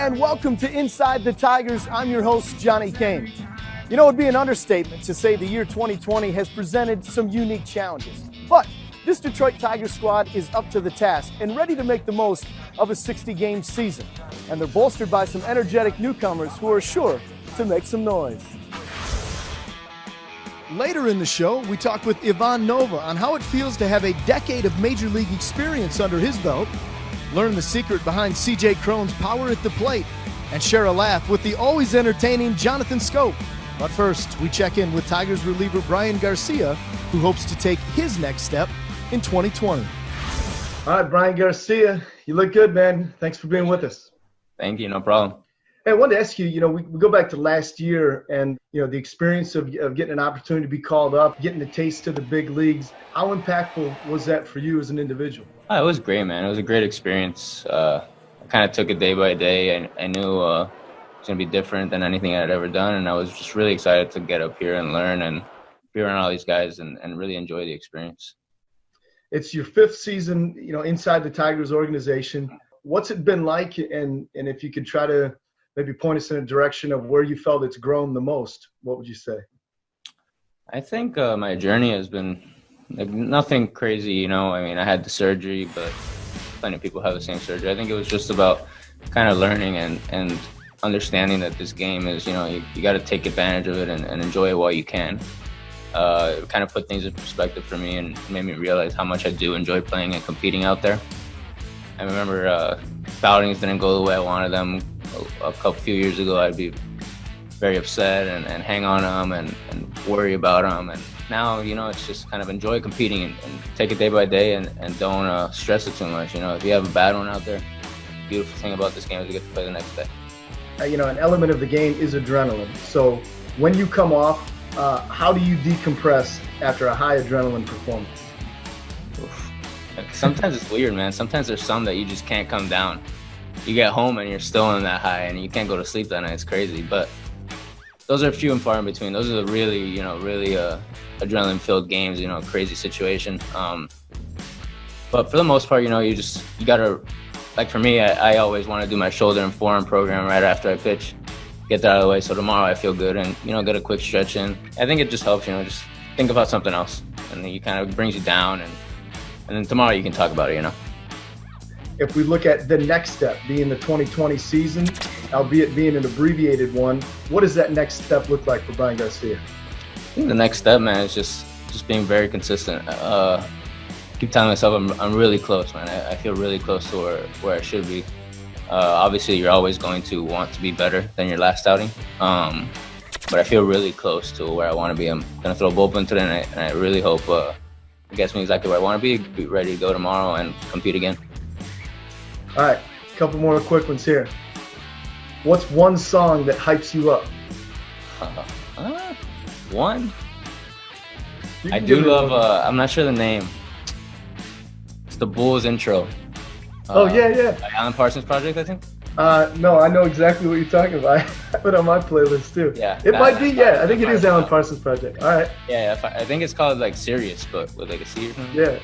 and welcome to Inside the Tigers. I'm your host, Johnny Kane. You know, it'd be an understatement to say the year 2020 has presented some unique challenges, but this Detroit Tigers squad is up to the task and ready to make the most of a 60-game season, and they're bolstered by some energetic newcomers who are sure to make some noise. Later in the show, we talk with Ivan Nova on how it feels to have a decade of Major League experience under his belt, learn the secret behind C.J. Cron's power at the plate, and share a laugh with the always entertaining Jonathan Scope. But first, we check in with Tigers reliever Brian Garcia, who hopes to take his next step in 2020. All right, Brian Garcia, you look good, man. Thanks for being with us. Thank you, no problem. Hey, I wanted to ask you, we go back to last year and, the experience of getting an opportunity to be called up, getting a taste to the big leagues. How impactful was that for you as an individual? It was great, man. It was a great experience. I kind of took it day by day, and I knew it was going to be different than anything I'd ever done, and I was just really excited to get up here and learn and be around all these guys and really enjoy the experience. It's your fifth season, inside the Tigers organization. What's it been like, and if you could try to maybe point us in a direction of where you felt it's grown the most, what would you say? I think my journey has been nothing crazy, I had the surgery, but plenty of people have the same surgery. I think it was just about kind of learning and understanding that this game is, you got to take advantage of it and enjoy it while you can. It kind of put things in perspective for me and made me realize how much I do enjoy playing and competing out there. I remember outings didn't go the way I wanted them. A few years ago, I'd be very upset and hang on them and worry about them. And now, it's just kind of enjoy competing and take it day by day and don't stress it too much. If you have a bad one out there, the beautiful thing about this game is you get to play the next day. An element of the game is adrenaline. So when you come off, how do you decompress after a high adrenaline performance? Oof. Sometimes it's weird, man. Sometimes there's some that you just can't come down. You get home and you're still on that high and you can't go to sleep that night. It's crazy. But those are few and far in between. Those are the really adrenaline-filled games, crazy situation. But for the most part, you got to, like for me, I always want to do my shoulder and forearm program right after I pitch, get that out of the way so tomorrow I feel good and, get a quick stretch in. I think it just helps, just think about something else and then it kind of brings you down and then tomorrow you can talk about it, If we look at the next step, being the 2020 season, albeit being an abbreviated one, what does that next step look like for Brian Garcia? I think the next step, man, is just being very consistent. Keep telling myself I'm really close, man. I feel really close to where I should be. Obviously, you're always going to want to be better than your last outing. But I feel really close to where I want to be. I'm going to throw a bullpen today, and I really hope it gets me exactly where I want to be ready to go tomorrow and compete again. All right, a couple more quick ones here. What's one song that hypes you up? One? I do love, I'm not sure the name. It's the Bulls intro. Yeah. Alan Parsons Project, I think? No, I know exactly what you're talking about. I have it on my playlist too. Yeah. It might be, I think it is Alan Parsons Project. All right. Yeah, I think it's called like Sirius, but with like a C or something. Yeah.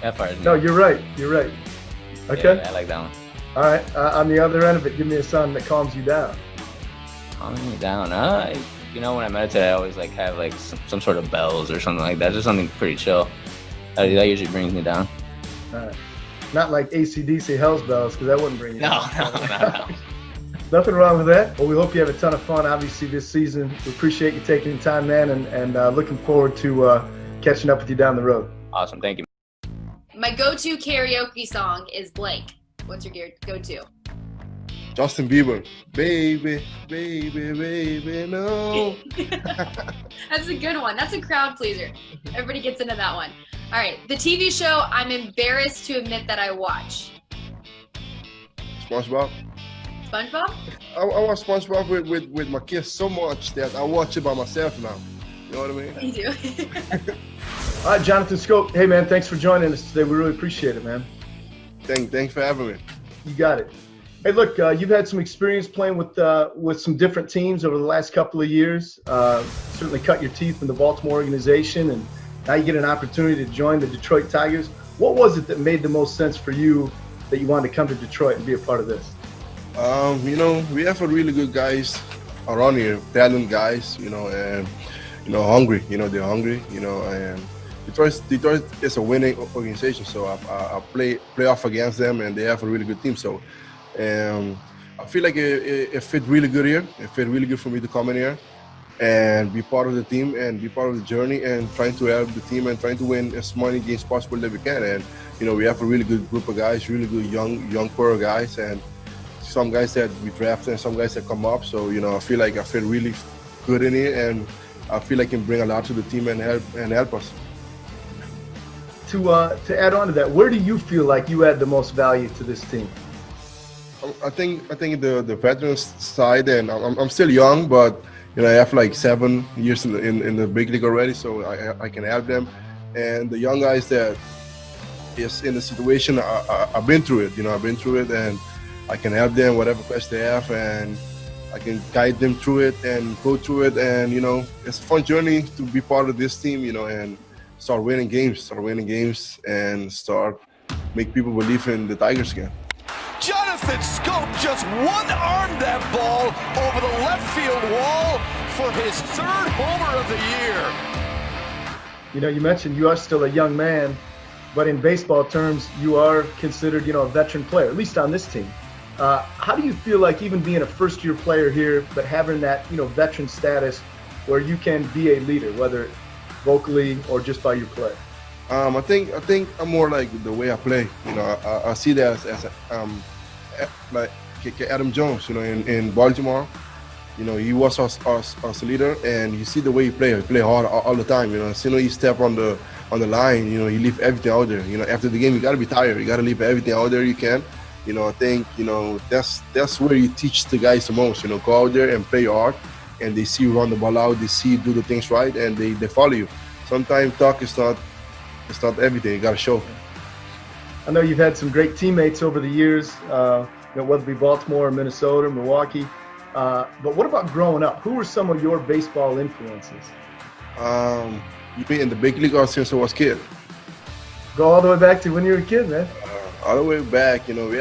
That fires me. No, you're right. Okay. Yeah, I like that one. All right. On the other end of it, give me a song that calms you down. Calming me down. When I meditate, I always have some sort of bells or something like that. Just something pretty chill. That usually brings me down. All right. Not like AC/DC Hell's Bells, because that wouldn't bring you down. No. Nothing wrong with that. Well, we hope you have a ton of fun, obviously, this season. We appreciate you taking the time, man, and looking forward to catching up with you down the road. Awesome. Thank you. My go-to karaoke song is blank. What's your go-to? Justin Bieber. Baby, baby, baby, no. That's a good one. That's a crowd pleaser. Everybody gets into that one. All right. The TV show I'm embarrassed to admit that I watch. SpongeBob. SpongeBob? I watch SpongeBob with my kids so much that I watch it by myself now. You know what I mean? Me too. All right, Jonathan Scope. Hey, man, thanks for joining us today. We really appreciate it, man. Thanks for having me. You got it. Hey, look, you've had some experience playing with some different teams over the last couple of years. Certainly cut your teeth in the Baltimore organization, and now you get an opportunity to join the Detroit Tigers. What was it that made the most sense for you that you wanted to come to Detroit and be a part of this? You know, we have a really good guys around here, talent guys, you know, and, you know, hungry. You know, they're hungry, you know, and Detroit is a winning organization, so I play off against them, and they have a really good team. So I feel like it fit really good here. It fit really good for me to come in here and be part of the team and be part of the journey and trying to help the team and trying to win as many games possible that we can. And, you know, we have a really good group of guys, really good young core guys, and some guys that we drafted and some guys that come up. So, you know, I feel really good in here, and I feel I can bring a lot to the team and help us. To add on to that, where do you feel like you add the most value to this team? I think the veterans side, and I'm still young, but you know I have like 7 years in the big league already, so I can help them. And the young guys that is in the situation, I've been through it. You know, I've been through it, and I can help them whatever question they have, and I can guide them through it and go through it. And you know, it's a fun journey to be part of this team. You know, and start winning games, and start make people believe in the Tigers again. Jonathan Scope just one-armed that ball over the left field wall for his 3rd homer of the year. You know, you mentioned you are still a young man, but in baseball terms, you are considered, you know, a veteran player, at least on this team. How do you feel like even being a first-year player here, but having that, you know, veteran status where you can be a leader, whether vocally or just by your play? I think I'm more like the way I play. You know, I see that as like Adam Jones. You know, in Baltimore, you know, he was our leader, and you see the way he play. He play hard all the time. You know, as soon as he step on the line, you know, he leave everything out there. You know, after the game, you gotta be tired. You gotta leave everything out there you can. You know, I think, you know, that's where you teach the guys the most. You know, go out there and play hard, and they see you run the ball out. They see you do the things right, and they follow you. Sometimes talk is not. It's not everything. You got to show. I know you've had some great teammates over the years, you know, whether it be Baltimore, Minnesota, Milwaukee. But what about growing up? Who were some of your baseball influences? You mean in the big league or since I was a kid? Go all the way back to when you were a kid, man. All the way back, you know, we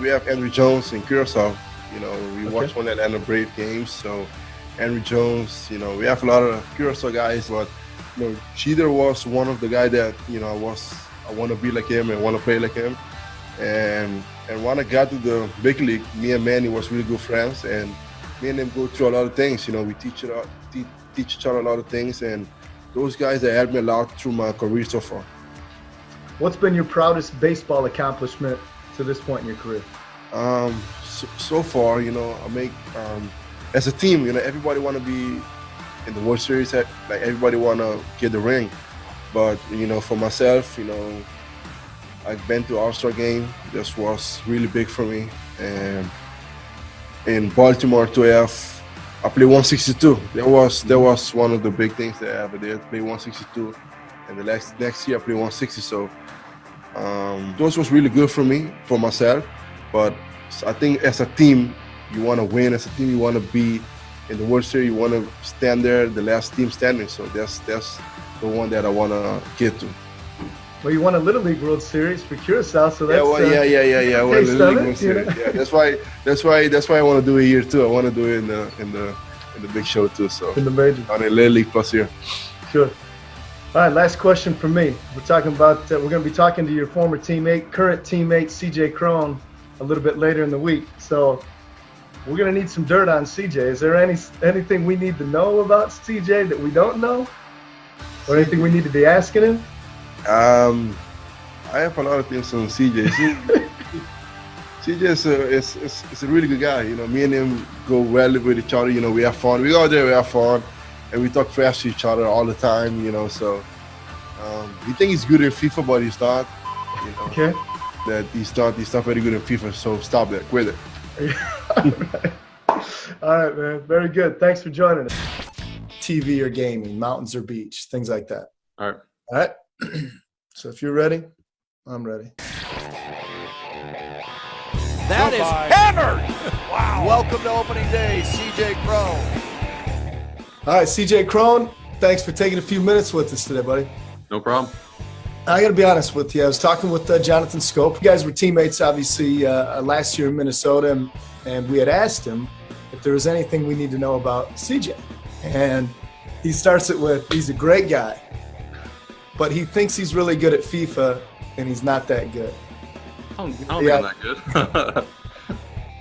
have Andrew Jones in Curacao. You know, we watched one of the Brave games. So Andrew Jones, you know, we have a lot of Curacao guys, but you know, Cheater was one of the guys that, you know, I want to be like him and want to play like him. And when I got to the big league, me and Manny was really good friends, and me and him go through a lot of things. You know, we teach each other a lot of things, and those guys that helped me a lot through my career so far. What's been your proudest baseball accomplishment to this point in your career? So far, you know, I make as a team, you know, everybody want to be in the World Series, like everybody want to get the ring. But, you know, for myself, you know, I've been to All-Star game. This was really big for me. And in Baltimore to have, I played 162. That was one of the big things that I ever did, play 162. And the next year I played 160. So those was really good for me, for myself. But I think as a team, you want to win. As a team, you want to be in the World Series, you want to stand there, the last team standing. So that's the one that I want to get to. Well, you won a Little League World Series for Curacao, so that's yeah. I won the Little League World Series. Yeah, that's why I want to do it here too. I want to do it in the big show too. So in the major, on a Little League plus here. Sure. All right, last question from me. We're talking about we're going to be talking to your former teammate, current teammate CJ Cron, a little bit later in the week. So we're going to need some dirt on CJ. Is there anything we need to know about CJ that we don't know? Or anything we need to be asking him? I have a lot of things on CJ. CJ is a really good guy. You know, me and him go well with each other. You know, we have fun. We go out there, we have fun, and we talk trash to each other all the time. You know, so we think he's good in FIFA, but he's not. You know, okay. That he's not very good in FIFA. So stop that. Quit it. All right, man. Very good. Thanks for joining us. TV or gaming, mountains or beach, things like that. All right. All right. So if you're ready, I'm ready. That is hammered! Wow. Welcome to opening day, CJ Cron. All right, CJ Cron, thanks for taking a few minutes with us today, buddy. No problem. I got to be honest with you. I was talking with Jonathan Scope. You guys were teammates, obviously, last year in Minnesota. And and we had asked him if there was anything we need to know about CJ. And he starts it with, he's a great guy, but he thinks he's really good at FIFA, and he's not that good. I don't think I'm that good.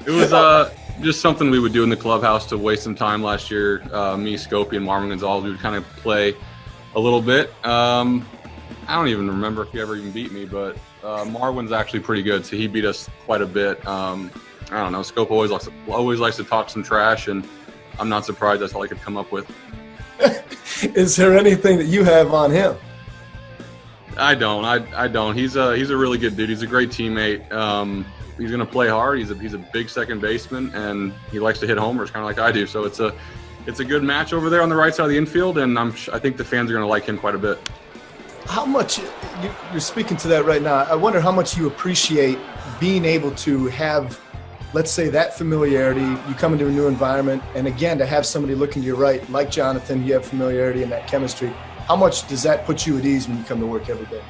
It was just something we would do in the clubhouse to waste some time last year. Me, Scopey, and Marvin Gonzalez, we would kind of play a little bit. I don't even remember if he ever even beat me, but Marwin's actually pretty good, so he beat us quite a bit. I don't know. Scope always likes to talk some trash, and I'm not surprised that's all I could come up with. Is there anything that you have on him? I don't. He's a really good dude. He's a great teammate. He's going to play hard. He's a big second baseman, and he likes to hit homers, kind of like I do. So it's a good match over there on the right side of the infield, and I think the fans are going to like him quite a bit. How much you're speaking to that right now? I wonder how much you appreciate being able to have, let's say, that familiarity. You come into a new environment, and again, to have somebody looking to your right, like Jonathan, you have familiarity and that chemistry. How much does that put you at ease when you come to work every day?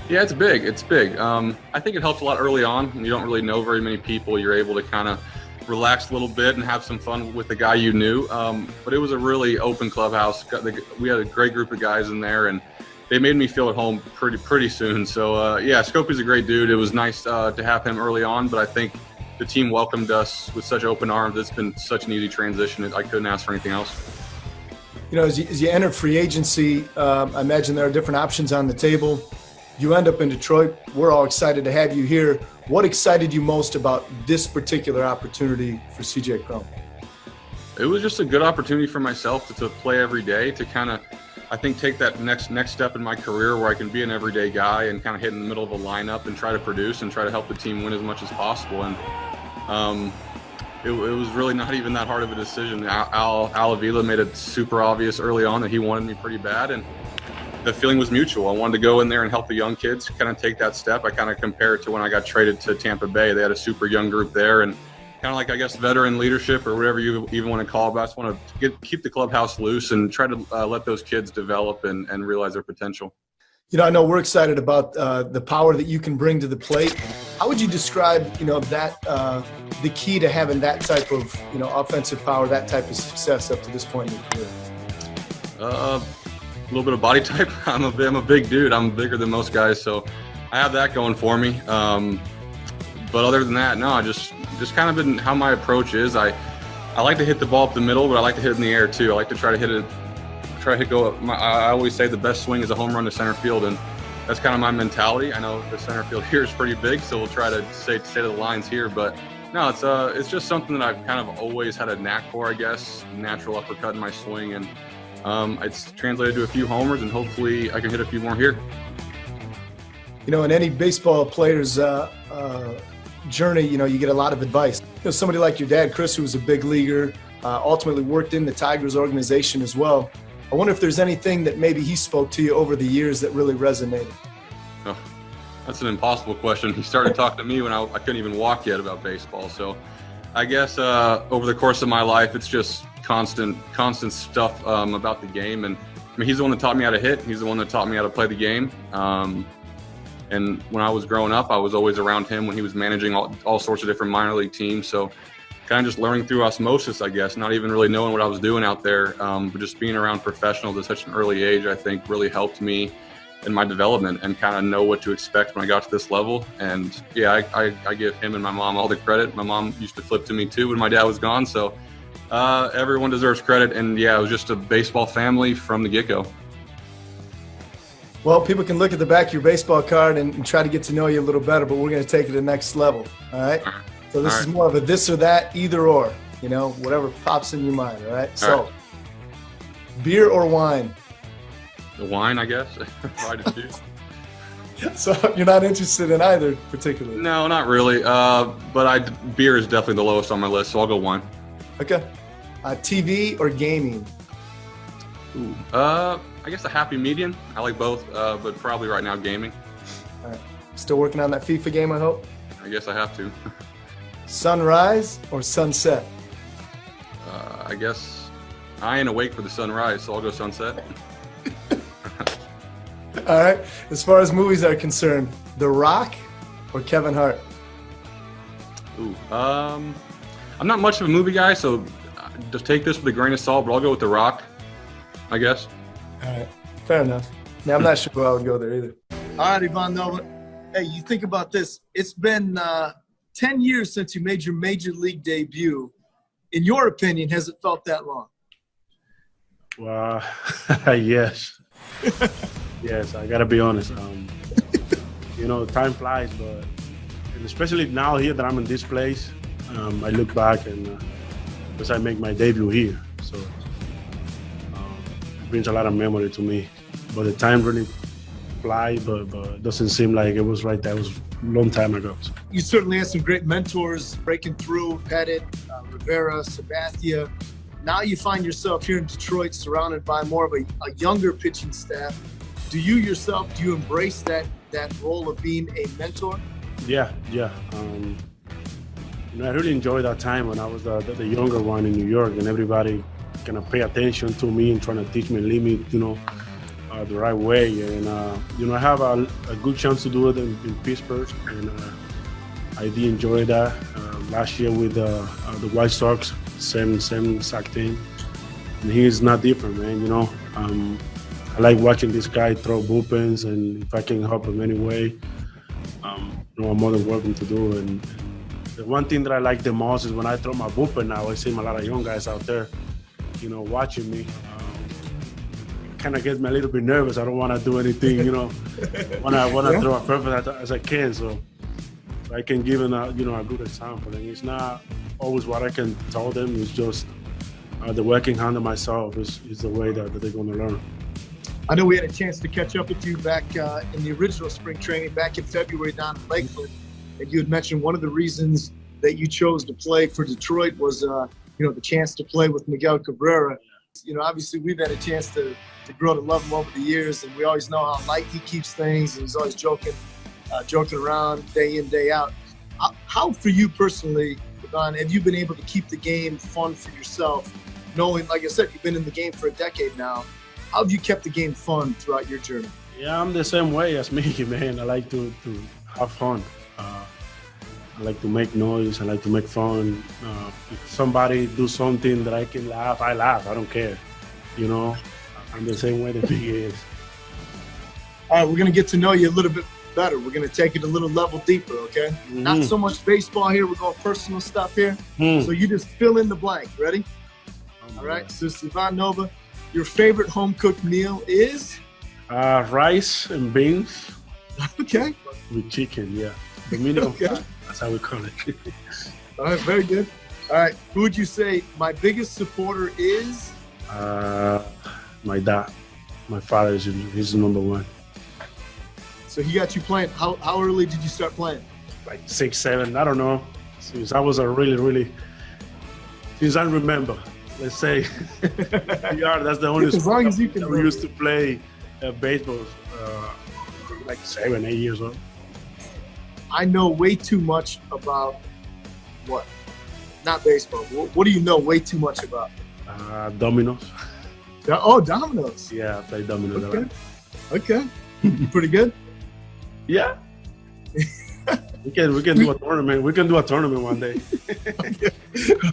Yeah, it's big. It's big. I think it helps a lot early on. When you don't really know very many people, you're able to kind of relax a little bit and have some fun with the guy you knew. But it was a really open clubhouse. We had a great group of guys in there, and they made me feel at home pretty soon. So yeah, Scopey's a great dude. It was nice to have him early on, but I think the team welcomed us with such open arms. It's been such an easy transition. I couldn't ask for anything else. You know, as you enter free agency, I imagine there are different options on the table. You end up in Detroit. We're all excited to have you here. What excited you most about this particular opportunity for CJ Cron? It was just a good opportunity for myself to play every day, to kind of, I think, take that next step in my career where I can be an everyday guy and kind of hit in the middle of a lineup and try to produce and try to help the team win as much as possible. And it was really not even that hard of a decision. Al Avila made it super obvious early on that he wanted me pretty bad, and the feeling was mutual. I wanted to go in there and help the young kids kind of take that step. I kind of compare it to when I got traded to Tampa Bay. They had a super young group there, and kind of like, I guess, veteran leadership or whatever you even want to call it. But I just want to keep the clubhouse loose and try to let those kids develop and realize their potential. You know, I know we're excited about the power that you can bring to the plate. How would you describe, you know, that the key to having that type of, you know, offensive power, that type of success up to this point in your career? A little bit of body type. I'm a big dude. I'm bigger than most guys, so I have that going for me. But other than that, no, I just kind of been how my approach is. I like to hit the ball up the middle, but I like to hit it in the air too. I like to try to hit it. I always say the best swing is a home run to center field, and that's kind of my mentality. I know the center field here is pretty big, so we'll try to stay to the lines here. But no, it's just something that I've kind of always had a knack for, I guess. Natural uppercut in my swing, and it's translated to a few homers, and hopefully I can hit a few more here. You know, in any baseball player's journey, you know, you get a lot of advice. You know, somebody like your dad, Chris, who was a big leaguer, ultimately worked in the Tigers organization as well. I wonder if there's anything that maybe he spoke to you over the years that really resonated. Oh, that's an impossible question. He started talking to me when I couldn't even walk yet about baseball. So I guess over the course of my life, it's just constant stuff about the game. And I mean, he's the one that taught me how to hit. He's the one that taught me how to play the game. And when I was growing up, I was always around him when he was managing all sorts of different minor league teams. So kind of just learning through osmosis, I guess, not even really knowing what I was doing out there, but just being around professionals at such an early age, I think really helped me in my development and kind of know what to expect when I got to this level. And yeah, I give him and my mom all the credit. My mom used to flip to me too when my dad was gone. So everyone deserves credit. And yeah, it was just a baseball family from the get-go. Well, people can look at the back of your baseball card and try to get to know you a little better, but we're going to take it to the next level. All right. So this is more of a this or that, either or, you know, whatever pops in your mind, all right? So, beer or wine? The wine, I guess. If I had to choose. So you're not interested in either particularly? No, not really. But beer is definitely the lowest on my list, so I'll go wine. Okay. TV or gaming? Ooh. I guess a happy median. I like both, but probably right now gaming. All right. Still working on that FIFA game, I hope? I guess I have to. Sunrise or sunset? I guess I ain't awake for the sunrise, so I'll go sunset. All right. As far as movies are concerned, The Rock or Kevin Hart? Ooh. I'm not much of a movie guy, so just take this with a grain of salt, but I'll go with The Rock, I guess. All right, fair enough. Yeah, I'm not sure who I would go there either. All right, Ivan Nova. Hey, you think about this. It's been 10 years since you made your major league debut. In your opinion, has it felt that long? Well, yes. Yes, I got to be honest. You know, time flies, but and especially now here that I'm in this place, I look back and because I make my debut here. So it brings a lot of memory to me. But the time really flies, but it doesn't seem like it was right there. It was a long time ago. So. You certainly had some great mentors breaking through, Pettit, Rivera, Sabathia. Now you find yourself here in Detroit surrounded by more of a younger pitching staff. Do you yourself, do you embrace that role of being a mentor? Yeah. You know, I really enjoyed that time when I was the younger one in New York, and everybody kind of pay attention to me and trying to teach me, lead me, you know, the right way. And you know, I have a good chance to do it in Pittsburgh, and I did enjoy that. Last year with the White Sox, same exact thing. And he's not different, man. You know, I like watching this guy throw bullpens, and if I can help him anyway, you know, I'm more than welcome to do. And the one thing that I like the most is when I throw my bullpen now, I see a lot of young guys out there, you know, watching me. Kind of gets me a little bit nervous. I don't want to do anything, you know, when I want to throw as perfect as I can. So I can give them a good example. And it's not always what I can tell them. It's just the way I can handle myself is the way that they're going to learn. I know we had a chance to catch up with you back in the original spring training back in February down in Lakeland. And you had mentioned one of the reasons that you chose to play for Detroit was, you know, the chance to play with Miguel Cabrera. You know, obviously we've had a chance to grow to love him over the years, and we always know how light he keeps things, and he's always joking around day in, day out. How for you personally, Ivan, have you been able to keep the game fun for yourself, knowing, like I said, you've been in the game for a decade now? How have you kept the game fun throughout your journey? Yeah, I'm the same way as me, man. I like to have fun. I like to make noise. I like to make fun. If somebody do something that I can laugh, I laugh. I don't care. You know, I'm the same way that he is. All right, we're going to get to know you a little bit better. We're going to take it a little level deeper, okay? Mm-hmm. Not so much baseball here. We're going personal stuff here. So you just fill in the blank. Ready? All right, so Ivan Nova, your favorite home-cooked meal is? Rice and beans. Okay. With chicken, yeah. Dominican okay. Fry, that's how we call it. All right, very good. All right, who would you say my biggest supporter is? My dad. My father is he's number one. So he got you playing. How early did you start playing? Like 6, 7, I don't know. Since I was since I remember, let's say. That's the only as long as you can. We used to play baseball like 7, 8 years old. I know way too much about what? Not baseball. What do you know way too much about? Dominoes. Oh, dominoes. Yeah, I play dominoes. Okay. Okay. Pretty good. Yeah. we can do a tournament. We can do a tournament one day. Okay.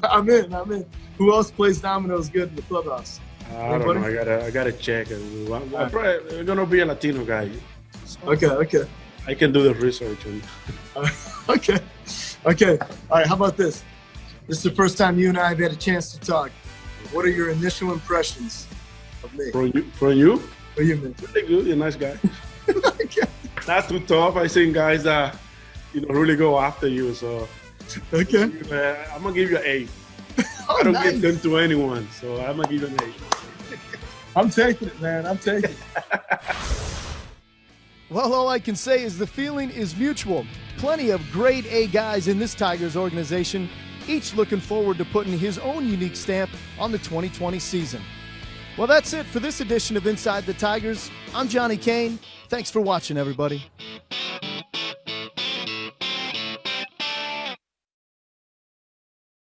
I'm in. Who else plays dominoes good in the clubhouse? I don't know. I gotta check. We're gonna be a Latino guy. Okay. I can do the research. Okay. All right. How about this? This is the first time you and I have had a chance to talk. What are your initial impressions of me? From you? For you, man. Really good. You're a nice guy. Okay. Not too tough. I seen guys that really go after you. So okay. I'm gonna give you an 8. I don't give them to anyone, so I'm gonna give you an 8. I'm taking it, man. I'm taking it. Well, all I can say is the feeling is mutual. Plenty of grade A guys in this Tigers organization, each looking forward to putting his own unique stamp on the 2020 season. Well, that's it for this edition of Inside the Tigers. I'm Johnny Kane. Thanks for watching, everybody.